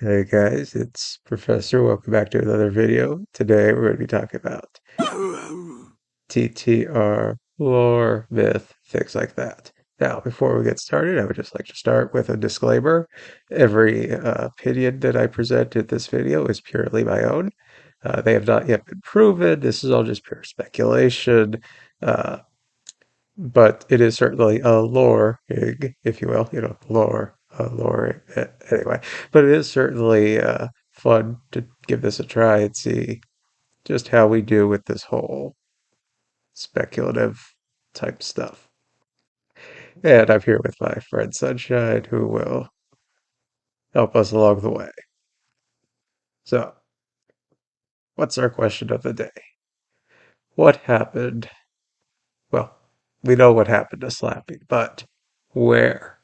Hey guys, it's Professor. Welcome back to another video. Today we're going to be talking about TTR, lore, myth, things like that. Now, before we get started, I would just like to start with a disclaimer. Every opinion that I present in this video is purely my own. They have not yet been proven. This is all just pure speculation. Uh, but it is certainly a lore, if you will, lore, lore. Anyway, but it is certainly fun to give this a try and see just how we do with this whole speculative type stuff. And I'm here with my friend Sunshine, who will help us along the way. So, what's our question of the day? What happened? Well, we know what happened to Slappy, but where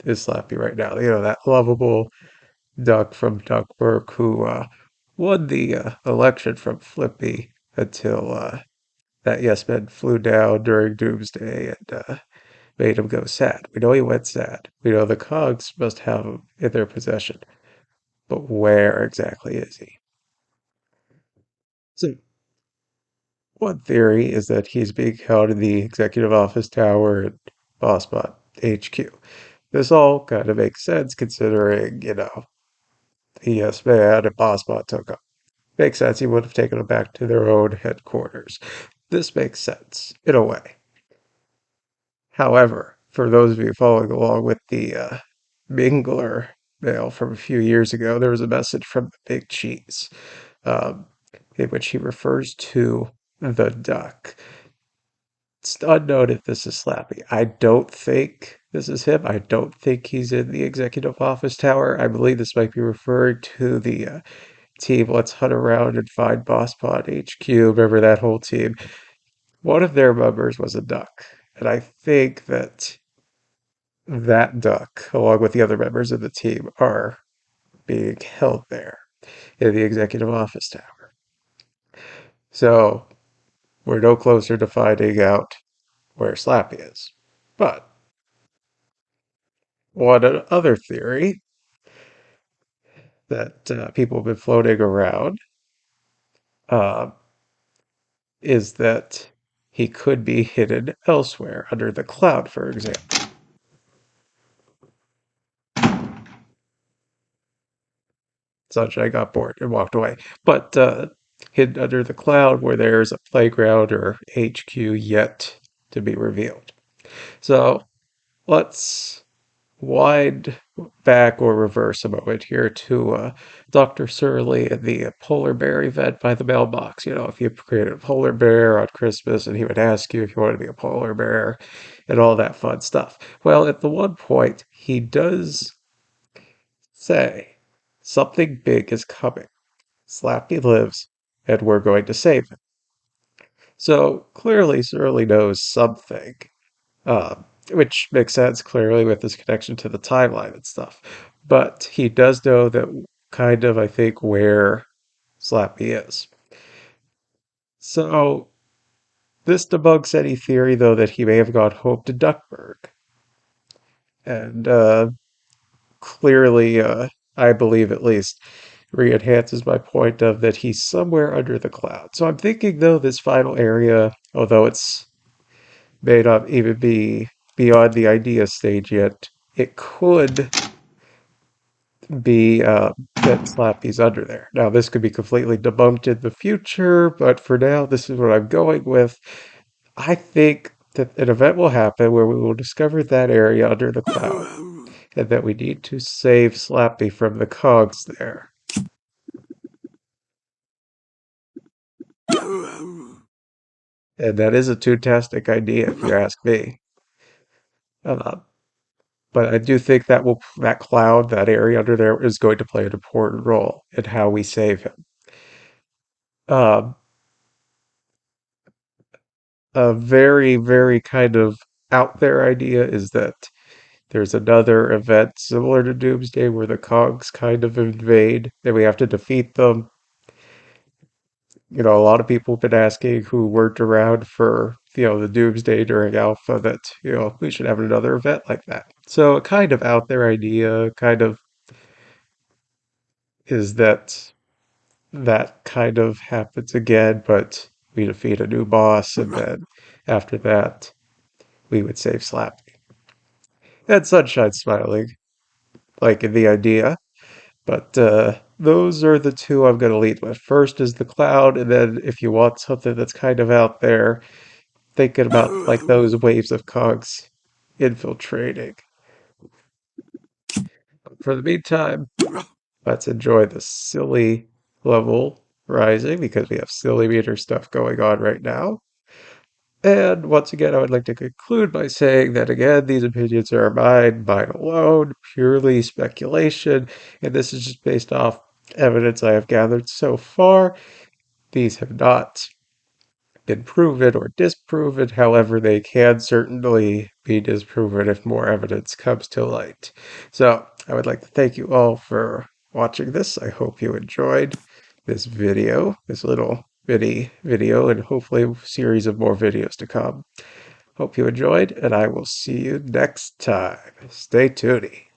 is Slappy right now? That lovable Duck from Duckburg who won the election from Flippy until that yes man flew down during Doomsday and made him go sad. We know he went sad. We know the Cogs must have him in their possession. But where exactly is he? So, one theory is that he's being held in the executive office tower at Bossbot HQ. This all kind of makes sense considering, the yes man and Bossbot took him. Makes sense. He would have taken them back to their own headquarters. This makes sense, in a way. However, for those of you following along with the Mingler mail from a few years ago, there was a message from the Big Cheese, um, in which he refers to the duck. It's unknown if this is Slappy. I don't think this is him. I don't think he's in the executive office tower. I believe this might be referring to the team Let's Hunt Around and Find Boss Pod HQ. Remember that whole team? One of their members was a duck. And I think that that duck, along with the other members of the team, are being held there in the executive office tower. So we're no closer to finding out where Slappy is. But one other theory that people have been floating around uh, is that he could be hidden elsewhere, under the cloud, for example. Sunshine got bored and walked away. But hidden under the cloud where there's a playground or HQ yet to be revealed. So let's wind back or reverse a moment here to Dr. Surly and the polar bear event by the mailbox. If you created a polar bear on Christmas and he would ask you if you want to be a polar bear and all that fun stuff. Well, at the one point, he does say something big is coming. Slappy lives, and we're going to save him. So clearly, Surly knows something, which makes sense clearly with his connection to the timeline and stuff. But he does know that kind of, I think, where Slappy is. So this debunks any theory, though, that he may have gone home to Duckburg. And clearly, I believe at least, re-enhances my point of that he's somewhere under the cloud. So I'm thinking, though, this final area, although it's may not even be beyond the idea stage yet, it could be that Slappy's under there. Now, this could be completely debunked in the future, but for now, this is what I'm going with. I think that an event will happen where we will discover that area under the cloud, and that we need to save Slappy from the cogs there. And that is a fantastic idea, if you ask me. Uh, but I do think that cloud, that area under there, is going to play an important role in how we save him. Um, a very, very kind of out there idea is that there's another event similar to Doomsday where the Cogs kind of invade and we have to defeat them. A lot of people have been asking who weren't around for, the Doomsday during Alpha that, we should have another event like that. So a kind of out there idea, kind of is that that kind of happens again, but we defeat a new boss, and then after that, we would save Slappy. And Sunshine smiling, like in the idea. But those are the two I'm going to lead with. First is the cloud, and then if you want something that's kind of out there, thinking about like those waves of cogs infiltrating. For the meantime, let's enjoy the silly level rising because we have silly meter stuff going on right now. And once again, I would like to conclude by saying that again, these opinions are mine alone, purely speculation, and this is just based off evidence I have gathered so far. These have not been proven or disproven. However, they can certainly be disproven if more evidence comes to light. So, I would like to thank you all for watching this. I hope you enjoyed this video, this little mini video, and hopefully a series of more videos to come. Hope you enjoyed, and I will see you next time. Stay tuned.